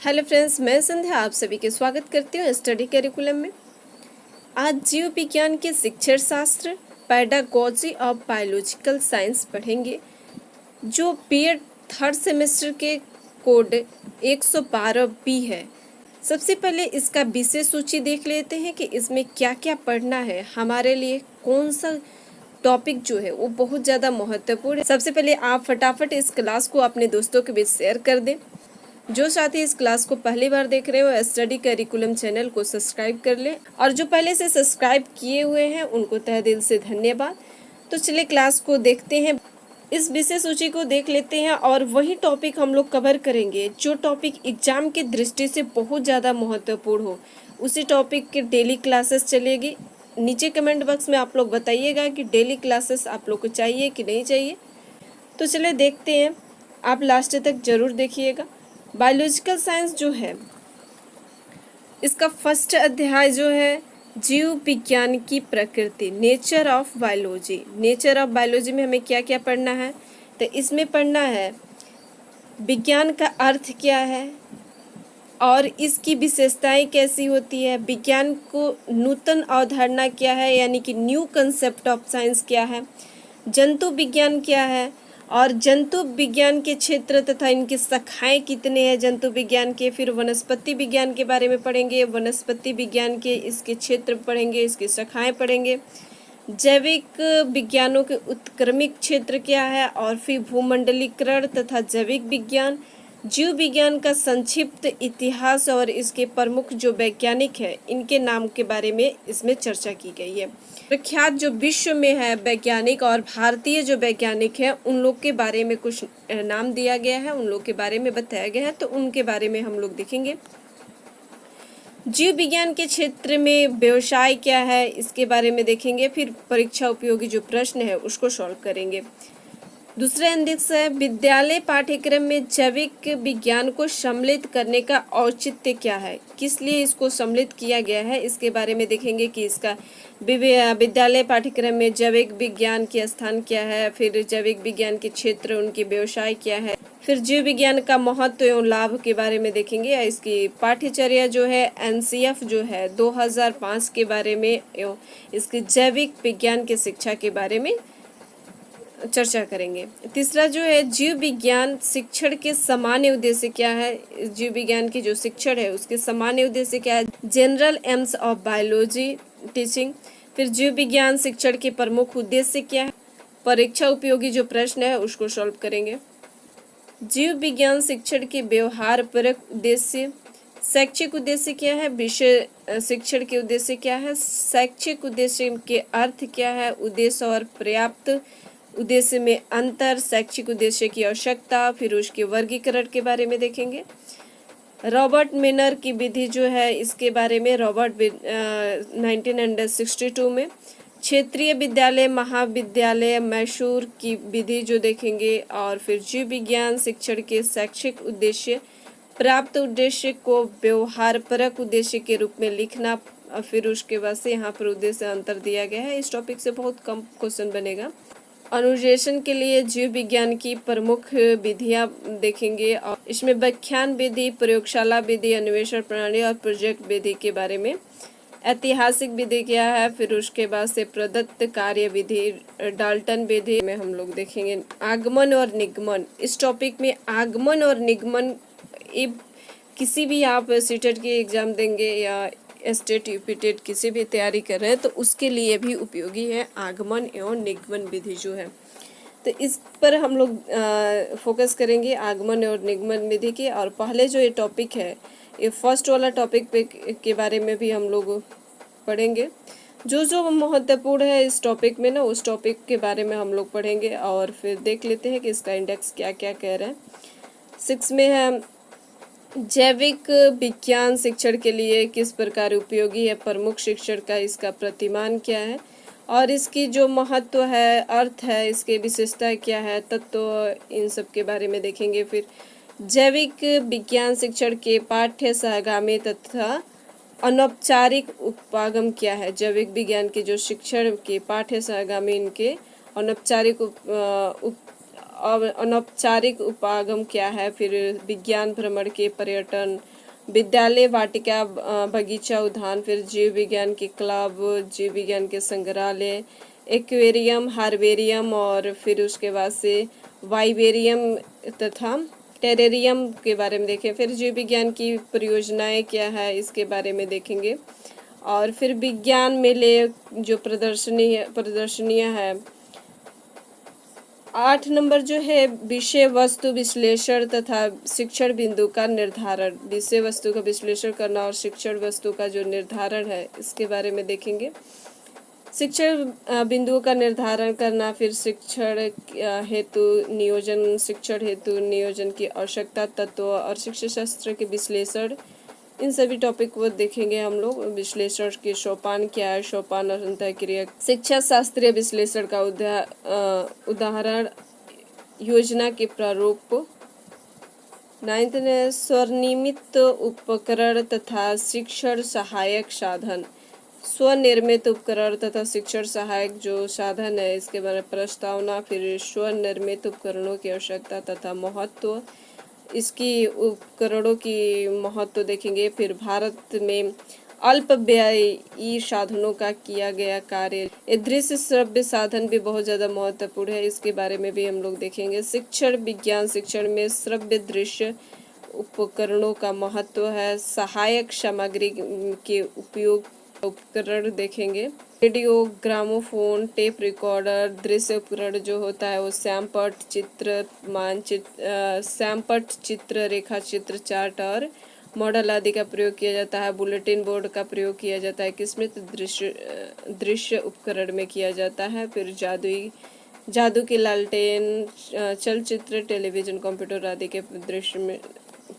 Hello friends, मैं संध्या आप सभी के स्वागत करती हूँ स्टडी करिकुलम में। आज जीव विज्ञान के शिक्षण शास्त्र पेडागोजी ऑफ बायोलॉजिकल साइंस पढ़ेंगे, जो बीएड थर्ड सेमेस्टर के कोड 112B है। सबसे पहले इसका विषय सूची देख लेते हैं कि इसमें क्या क्या पढ़ना है। हमारे लिए कौन सा टॉपिक जो है वो बहुत ज़्यादा महत्वपूर्ण है। सबसे पहले आप फटाफट इस क्लास को अपने दोस्तों के बीच शेयर कर दें। जो साथी इस क्लास को पहली बार देख रहे हो स्टडी करिकुलम चैनल को सब्सक्राइब कर लें, और जो पहले से सब्सक्राइब किए हुए हैं उनको तहे दिल से धन्यवाद। तो चलिए क्लास को देखते हैं। इस विषय सूची को देख लेते हैं और वही टॉपिक हम लोग कवर करेंगे जो टॉपिक एग्जाम की दृष्टि से बहुत ज़्यादा महत्वपूर्ण हो। उसी टॉपिक के डेली क्लासेस चलेगी। नीचे कमेंट बॉक्स में आप लोग बताइएगा कि डेली क्लासेस आप लोग को चाहिए कि नहीं चाहिए। तो चलिए देखते हैं, आप लास्ट तक जरूर देखिएगा। बायोलॉजिकल साइंस जो है, इसका फर्स्ट अध्याय जो है जीव विज्ञान की प्रकृति, nature of biology. Nature of biology में हमें क्या क्या पढ़ना है, तो इसमें पढ़ना है विज्ञान का अर्थ क्या है और इसकी विशेषताएं कैसी होती है, विज्ञान को नूतन अवधारणा क्या है यानी कि न्यू कंसेप्ट ऑफ साइंस क्या है, जंतु विज्ञान क्या है और जंतु विज्ञान के क्षेत्र तथा इनकी शाखाएं कितने हैं जंतु विज्ञान के। फिर वनस्पति विज्ञान के बारे में पढ़ेंगे, वनस्पति विज्ञान के इसके क्षेत्र पढ़ेंगे, इसकी शाखाएं पढ़ेंगे। जैविक विज्ञानों के उत्क्रमिक क्षेत्र क्या है, और फिर भूमंडलीकरण तथा जैविक विज्ञान, जीव विज्ञान का संक्षिप्त इतिहास और इसके प्रमुख जो वैज्ञानिक है इनके नाम के बारे में इसमें चर्चा की गई है। प्रख्यात जो विश्व में है वैज्ञानिक और भारतीय जो वैज्ञानिक हैं उन लोग के बारे में कुछ नाम दिया गया है, उन लोग के बारे में बताया गया है, तो उनके बारे में हम लोग देखेंगे। जीव विज्ञान के क्षेत्र में व्यवसाय क्या है इसके बारे में देखेंगे। फिर परीक्षा उपयोगी जो प्रश्न है उसको सॉल्व करेंगे। दूसरा इंडेक्स है विद्यालय पाठ्यक्रम में जैविक विज्ञान को सम्मिलित करने का औचित्य क्या है, किस लिए इसको सम्मिलित किया गया है, इसके बारे में देखेंगे कि इसका विद्यालय पाठ्यक्रम में जैविक विज्ञान के स्थान क्या है, फिर जैविक विज्ञान के क्षेत्र उनके व्यवसाय क्या है, फिर जीव विज्ञान का महत्व एवं लाभ के बारे में देखेंगे। इसकी पाठ्यचर्या जो है एनसीएफ जो है 2005 के बारे में एवं इसकी जैविक विज्ञान की शिक्षा के बारे में चर्चा करेंगे। तीसरा जो है जीव विज्ञान शिक्षण के सामान्य उद्देश्य क्या है, जीव विज्ञान की जो शिक्षण है उसके सामान्य उद्देश्य क्या है, general AIIMS of biology teaching. फिर जीव विज्ञान शिक्षण के प्रमुख उद्देश्य क्या है, परीक्षा उपयोगी जो प्रश्न है उसको सॉल्व करेंगे। जीव विज्ञान शिक्षण के व्यवहार परक उद्देश्य, शैक्षिक उद्देश्य क्या है, विषय शिक्षण के उद्देश्य क्या है, शैक्षिक उद्देश्य के अर्थ क्या है, उद्देश्य और पर्याप्त उद्देश्य में अंतर, शैक्षिक उद्देश्य की आवश्यकता, फिर उसके वर्गीकरण के बारे में देखेंगे। रॉबर्ट मेनर की विधि जो है इसके बारे में 1962 में क्षेत्रीय विद्यालय महाविद्यालय मैसूर की विधि जो देखेंगे। और फिर जीव विज्ञान शिक्षण के शैक्षिक उद्देश्य, प्राप्त उद्देश्य को व्यवहारपरक उद्देश्य के रूप में लिखना, फिर उसके बाद से यहाँ पर उद्देश्य अंतर दिया गया है। इस टॉपिक से बहुत कम क्वेश्चन बनेगा। अनुदेशन के लिए जीव विज्ञान की प्रमुख विधियां देखेंगे और इसमें व्याख्यान विधि, प्रयोगशाला विधि, अन्वेषण प्रणाली और प्रोजेक्ट विधि के बारे में। ऐतिहासिक विधि क्या है, फिर उसके बाद से प्रदत्त कार्य विधि, डाल्टन विधि में हम लोग देखेंगे। आगमन और निगमन, इस टॉपिक में आगमन और निगमन किसी भी आप सीटेट की एग्जाम देंगे या स्टेट यूपी टेट किसी भी तैयारी कर रहे हैं तो उसके लिए भी उपयोगी है आगमन एवं निगमन विधि जो है। तो इस पर हम लोग फोकस करेंगे आगमन और निगमन विधि के। और पहले जो ये टॉपिक है ये फर्स्ट वाला टॉपिक पे के बारे में भी हम लोग पढ़ेंगे। जो जो महत्वपूर्ण है इस टॉपिक में ना उस टॉपिक के बारे में हम लोग पढ़ेंगे और फिर देख लेते हैं कि इसका इंडेक्स क्या क्या कह रहा है। 6 में है जैविक विज्ञान शिक्षण के लिए किस प्रकार उपयोगी है, प्रमुख शिक्षण का इसका प्रतिमान क्या है और इसकी जो महत्व है, अर्थ है, इसके विशेषता क्या है, तत्व, इन सब के बारे में देखेंगे। फिर जैविक विज्ञान शिक्षण के पाठ्य सहगामी तथा अनौपचारिक उपागम क्या है, जैविक विज्ञान के जो शिक्षण के पाठ्य सहगामी इनके अनौपचारिक अनौपचारिक उपागम क्या है, फिर विज्ञान भ्रमण के पर्यटन, विद्यालय वाटिका बगीचा उद्यान, फिर जीव विज्ञान के क्लब, जीव विज्ञान के संग्रहालय, एक्वेरियम, हार्बेरियम और फिर उसके बाद से वाइबेरियम तथा टेरेरियम के बारे में देखें। फिर जीव विज्ञान की परियोजनाएं क्या है इसके बारे में देखेंगे। और फिर विज्ञान मेले जो प्रदर्शनियाँ है। 8 नंबर जो है विषय वस्तु विश्लेषण तथा शिक्षण बिंदु का निर्धारण। विषय वस्तु का विश्लेषण करना और शिक्षण वस्तु का जो निर्धारण है इसके बारे में देखेंगे। शिक्षण बिंदुओं का निर्धारण करना, फिर शिक्षण हेतु नियोजन, शिक्षण हेतु नियोजन की आवश्यकता, तत्व और शिक्षा शास्त्र के विश्लेषण, इन सभी टॉपिक को देखेंगे हम लोग। विश्लेषण के सोपान क्या है, सोपान और अंतःक्रिया, शिक्षा शास्त्रीय विश्लेषण का उदाहरण, योजना के प्रारूप। 9th ने स्वनिर्मित उपकरण तथा शिक्षण सहायक साधन। स्वनिर्मित उपकरण तथा शिक्षण सहायक जो साधन है इसके बारे में प्रस्तावना, फिर स्वनिर्मित उपकरणों की आवश्यकता तथा महत्व, इसकी उपकरणों की महत्व देखेंगे। फिर भारत में अल्प व्ययी साधनों का किया गया कार्य, ये दृश्य श्रव्य साधन भी बहुत ज़्यादा महत्वपूर्ण है, इसके बारे में भी हम लोग देखेंगे। शिक्षण विज्ञान शिक्षण में श्रव्य दृश्य उपकरणों का महत्व है। सहायक सामग्री के उपयोग उपकरण देखेंगे। रेडियो, ग्रामोफोन, टेप रिकॉर्डर, दृश्य उपकरण जो होता है वो सैमपट, चित्र, मानचित्र, सैमपट, चित्र, रेखा चित्र, चार्ट और मॉडल आदि का प्रयोग किया जाता है। बुलेटिन बोर्ड का प्रयोग किया जाता है किसमें, तो दृश्य उपकरण में किया जाता है। फिर जादू की लालटेन, चलचित्र, टेलीविजन, कंप्यूटर आदि के दृश्य में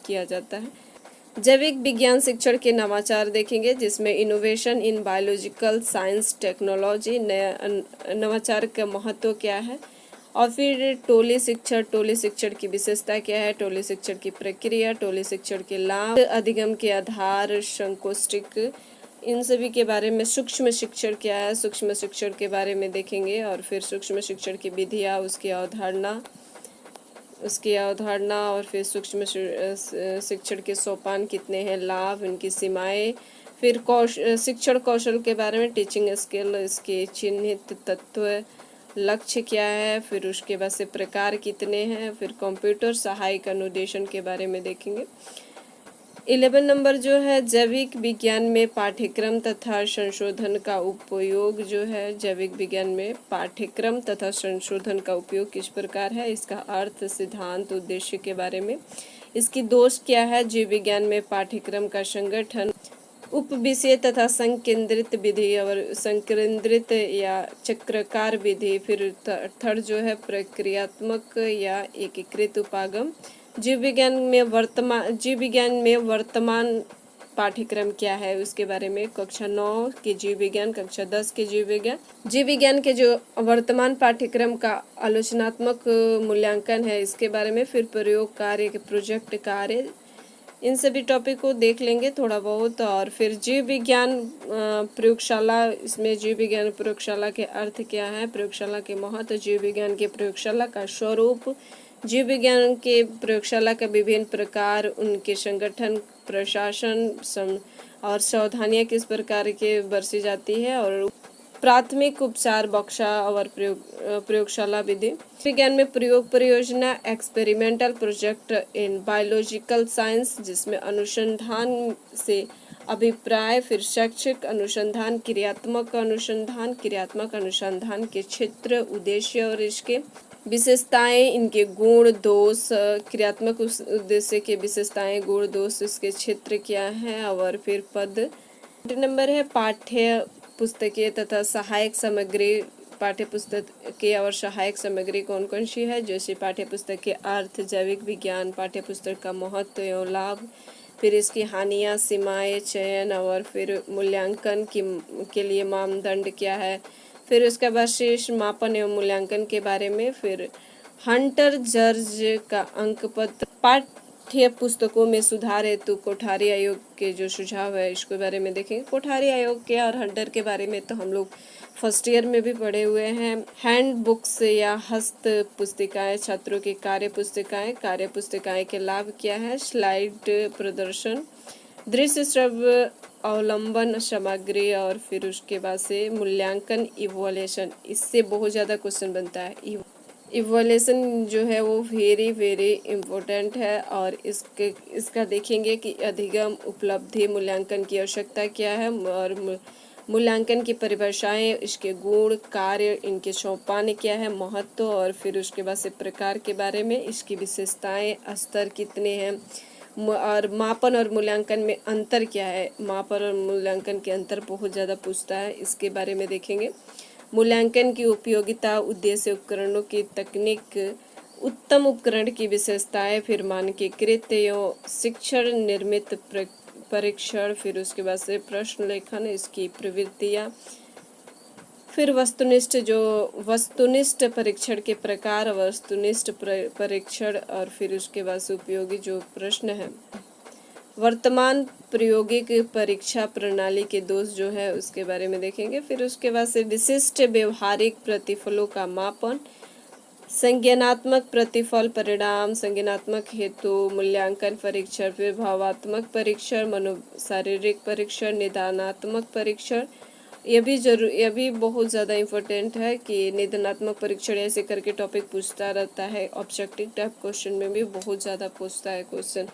किया जाता है। जैविक विज्ञान शिक्षण के नवाचार देखेंगे, जिसमें innovation in biological science technology, नया नवाचार का महत्व क्या है। और फिर टोली शिक्षण की विशेषता क्या है, टोली शिक्षण की प्रक्रिया, टोली शिक्षण के लाभ, अधिगम के आधार, संकोष्टिक, इन सभी के बारे में। सूक्ष्म शिक्षण क्या है, सूक्ष्म शिक्षण के बारे में देखेंगे। और फिर सूक्ष्म शिक्षण की विधियाँ, उसकी अवधारणा और फिर सूक्ष्म शिक्षण के सोपान कितने हैं, लाभ, इनकी सीमाएं। फिर शिक्षण कौशल के बारे में, टीचिंग स्किल, इसके चिन्हित तत्व, लक्ष्य क्या है, फिर उसके बाद से प्रकार कितने हैं। फिर कंप्यूटर सहायक अनुदेशन के बारे में देखेंगे। 11 नंबर जो है जैविक विज्ञान में पाठ्यक्रम तथा संशोधन का उपयोग जो है, जैविक विज्ञान में पाठ्यक्रम तथा संशोधन का उपयोग किस प्रकार है, इसका अर्थ, सिद्धांत, उद्देश्य के बारे में। इसकी दोष क्या है, जीव विज्ञान में पाठ्यक्रम का संगठन, उपविषय तथा संकेंद्रित विधि और संकेंद्रित या चक्राकार विधि। फिर थर्ड जो है प्रक्रियात्मक या एकीकृत उपागम। जीव विज्ञान में वर्तमान पाठ्यक्रम क्या है उसके बारे में, कक्षा 9 के जीव विज्ञान, कक्षा 10 के जीव विज्ञान के जो वर्तमान पाठ्यक्रम का आलोचनात्मक मूल्यांकन है इसके बारे में। फिर प्रयोग कार्य के प्रोजेक्ट कार्य, इन सभी टॉपिक को देख लेंगे थोड़ा बहुत। और फिर जीव विज्ञान प्रयोगशाला, इसमें जीव विज्ञान प्रयोगशाला के अर्थ क्या है, प्रयोगशाला के महत्व, जीव विज्ञान के प्रयोगशाला का स्वरूप, जीव विज्ञान के प्रयोगशाला का विभिन्न प्रकार, उनके संगठन, प्रशासन और सावधानियाँ किस प्रकार के बरती जाती है। और प्राथमिक उपचार, बक्सा और प्रयोगशाला विधि। विज्ञान में प्रयोग परियोजना, experimental project in biological science, जिसमें अनुसंधान से अभिप्राय, फिर शैक्षिक अनुसंधान, क्रियात्मक अनुसंधान के क्षेत्र, उद्देश्य और इसके विशेषताएं, इनके गुण दोष, क्रियात्मक उद्देश्य के विशेषताएं, गुण दोष, इसके क्षेत्र क्या है। और फिर पद नंबर है पाठ्य पुस्तकें तथा सहायक सामग्री। पाठ्य पुस्तकें और सहायक सामग्री कौन कौन सी है, जैसे पाठ्य पुस्तक के अर्थ, जैविक विज्ञान, पाठ्य पुस्तक का महत्व एवं लाभ, फिर इसकी हानियाँ, सीमाएं, चयन और फिर मूल्यांकन के लिए मानदंड क्या है, फिर उसके बाद शेष मापन एवं मूल्यांकन के बारे में। फिर हंटर जर्ज का अंक पत्र, पाठ्य पुस्तकों में सुधार हेतु कोठारी आयोग के जो सुझाव है इसके बारे में देखेंगे। कोठारी आयोग के और हंटर के बारे में तो हम लोग फर्स्ट ईयर में भी पढ़े हुए हैं। हैंड बुक्स या हस्त पुस्तिकाएं, छात्रों की कार्य पुस्तिकाएं के लाभ क्या है, स्लाइड प्रदर्शन, दृश्य श्रव्य अवलंबन सामग्री, और फिर उसके बाद से मूल्यांकन इवोल्यूशन। इससे बहुत ज़्यादा क्वेश्चन बनता है। इवोल्यूशन जो है वो वेरी वेरी इम्पोर्टेंट है, और इसका देखेंगे कि अधिगम, उपलब्धि, मूल्यांकन की आवश्यकता क्या है, और मूल्यांकन की परिभाषाएं, इसके गुण, कार्य, इनके सोपान क्या है, महत्व, और फिर उसके बाद से प्रकार के बारे में, इसकी विशेषताएं, स्तर कितने हैं, और मापन और मूल्यांकन में अंतर क्या है। मापन और मूल्यांकन के अंतर बहुत ज़्यादा पूछता है, इसके बारे में देखेंगे। मूल्यांकन की उपयोगिता, उद्देश्य, उपकरणों की तकनीक, उत्तम उपकरण की विशेषताएं, फिर मानकीकृत एवं शिक्षण निर्मित परीक्षण, फिर उसके बाद से प्रश्न लेखन, इसकी प्रवृत्तियाँ, फिर वस्तुनिष्ठ परीक्षण के प्रकार, वस्तुनिष्ठ परीक्षण, और फिर उसके बाद से उपयोगी जो प्रश्न है। वर्तमान प्रायोगिक परीक्षा प्रणाली के दोष जो है उसके बारे में देखेंगे। फिर उसके बाद से विशिष्ट व्यवहारिक प्रतिफलों का मापन, संज्ञानात्मक प्रतिफल परिणाम, संज्ञानात्मक हेतु, मूल्यांकन परीक्षण, फिर भावात्मक परीक्षण, मनोशारीरिक परीक्षण, निदानात्मक परीक्षण। यह भी बहुत ज़्यादा इम्पोर्टेंट है कि निदानात्मक परीक्षण ऐसे करके टॉपिक पूछता रहता है। ऑब्जेक्टिव टाइप क्वेश्चन में भी बहुत ज़्यादा पूछता है क्वेश्चन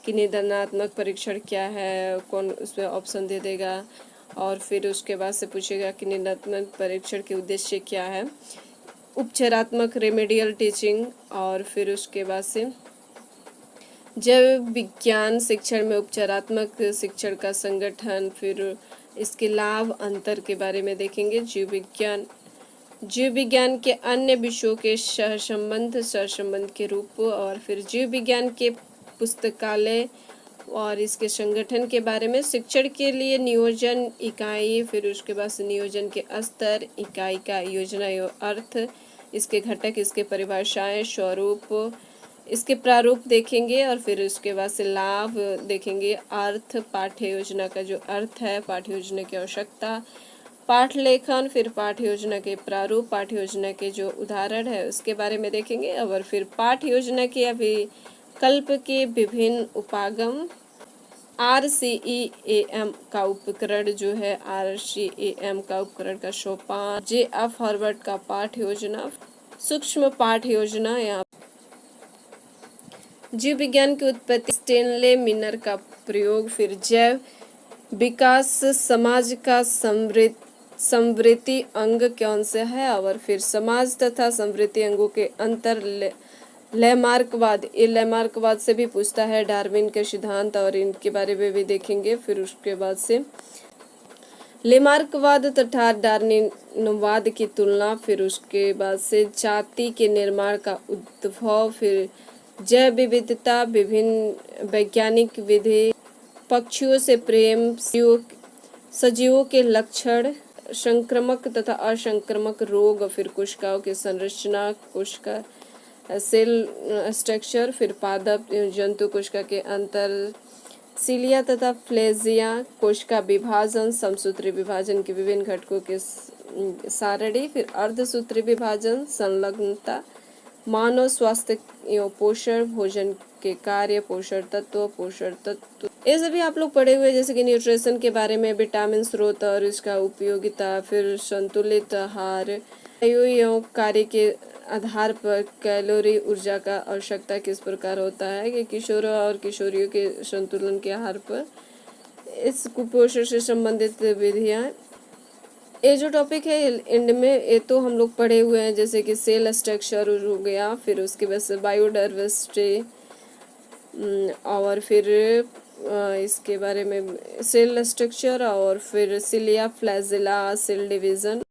कि निदानात्मक परीक्षण क्या है, कौन उसमें ऑप्शन दे देगा, और फिर उसके बाद से पूछेगा कि निदानात्मक परीक्षण के उद्देश्य क्या है। उपचारात्मक रेमेडियल टीचिंग, और फिर उसके बाद से जैव विज्ञान शिक्षण में उपचारात्मक शिक्षण का संगठन, फिर इसके लाभ अंतर के बारे में देखेंगे। जीव विज्ञान के अन्य विषयों के सहसंबंध के रूप, और फिर जीव विज्ञान के पुस्तकालय और इसके संगठन के बारे में, शिक्षण के लिए नियोजन इकाई, फिर उसके बाद से नियोजन के स्तर, इकाई का योजना एवं अर्थ, इसके घटक, इसके परिभाषाएं, स्वरूप, इसके प्रारूप देखेंगे, और फिर उसके बाद से लाभ देखेंगे। अर्थ, पाठ्य योजना का जो अर्थ है, पाठ्य योजना की आवश्यकता, पाठ लेखन, फिर पाठ्य योजना के प्रारूप, पाठ्य योजना के जो उदाहरण है उसके बारे में देखेंगे, और फिर पाठ्य योजना के अभिकल्प के विभिन्न उपागम, RCEAM का उपकरण जो है, RCEAM का उपकरण का सोपान, J.F. हॉर्वर्ड का पाठ्य योजना, सूक्ष्म पाठ्य योजना, या जीव विज्ञान की उत्पत्ति, स्टेनले मिनर का प्रयोग, फिर जैव विकास, समाज का समवृत्ति अंग कौन से है, और फिर समाज तथा समवृत्ति अंगों के अंतर, लैमार्कवाद, ये लैमार्कवाद से भी पूछता है, डार्विन के सिद्धांत, और इनके बारे में भी देखेंगे। फिर उसके बाद से लैमार्कवाद तथा डार्विनवाद की तुलना, फिर उसके बाद से जाति के निर्माण का उद्भव, फिर जैव विविधता, विभिन्न वैज्ञानिक विधि, पक्षियों से प्रेम, सजीवों के लक्षण, संक्रामक तथा असंक्रामक रोग, फिर कोशिकाओं की संरचना, कोशिका सेल स्ट्रक्चर, फिर पादप जंतु कोशिका के अंतर, सीलिया तथा फ्लेजिया, कोशिका विभाजन, समसूत्री विभाजन के विभिन्न घटकों के सारणी, फिर अर्धसूत्री विभाजन, संलग्नता, मानव स्वास्थ्य एवं पोषण, भोजन के कार्य, पोषण तत्व ये सभी आप लोग पढ़े हुए, जैसे कि न्यूट्रिशन के बारे में, विटामिन स्रोत और इसका उपयोगिता, फिर संतुलित आहार, आयु एवं कार्य के आधार पर कैलोरी, ऊर्जा का आवश्यकता किस प्रकार होता है, कि किशोरों और किशोरियों के संतुलन के आधार पर इस कुपोषण से संबंधित विधियाँ। ये जो टॉपिक है एंड में ये तो हम लोग पढ़े हुए हैं, जैसे कि सेल स्ट्रक्चर हो गया, फिर उसके बाद से बायोडाइवर्सिटी, और फिर इसके बारे में सेल स्ट्रक्चर, और फिर सिलिया, फ्लैजिला, सेल डिवीज़न,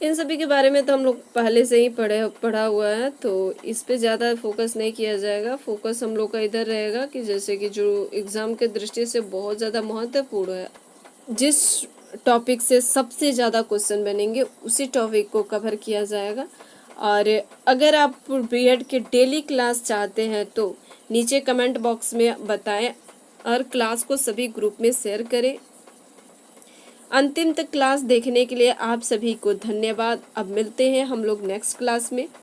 इन सभी के बारे में तो हम लोग पहले से ही पढ़ा हुआ है, तो इस पे ज़्यादा फोकस नहीं किया जाएगा। फोकस हम लोग का इधर रहेगा कि जैसे कि जो एग्ज़ाम के दृष्टि से बहुत ज़्यादा महत्वपूर्ण है, जिस टॉपिक से सबसे ज़्यादा क्वेश्चन बनेंगे उसी टॉपिक को कवर किया जाएगा। और अगर आप बीएड के डेली क्लास चाहते हैं तो नीचे कमेंट बॉक्स में बताएं और क्लास को सभी ग्रुप में शेयर करें। अंतिम तक क्लास देखने के लिए आप सभी को धन्यवाद। अब मिलते हैं हम लोग नेक्स्ट क्लास में।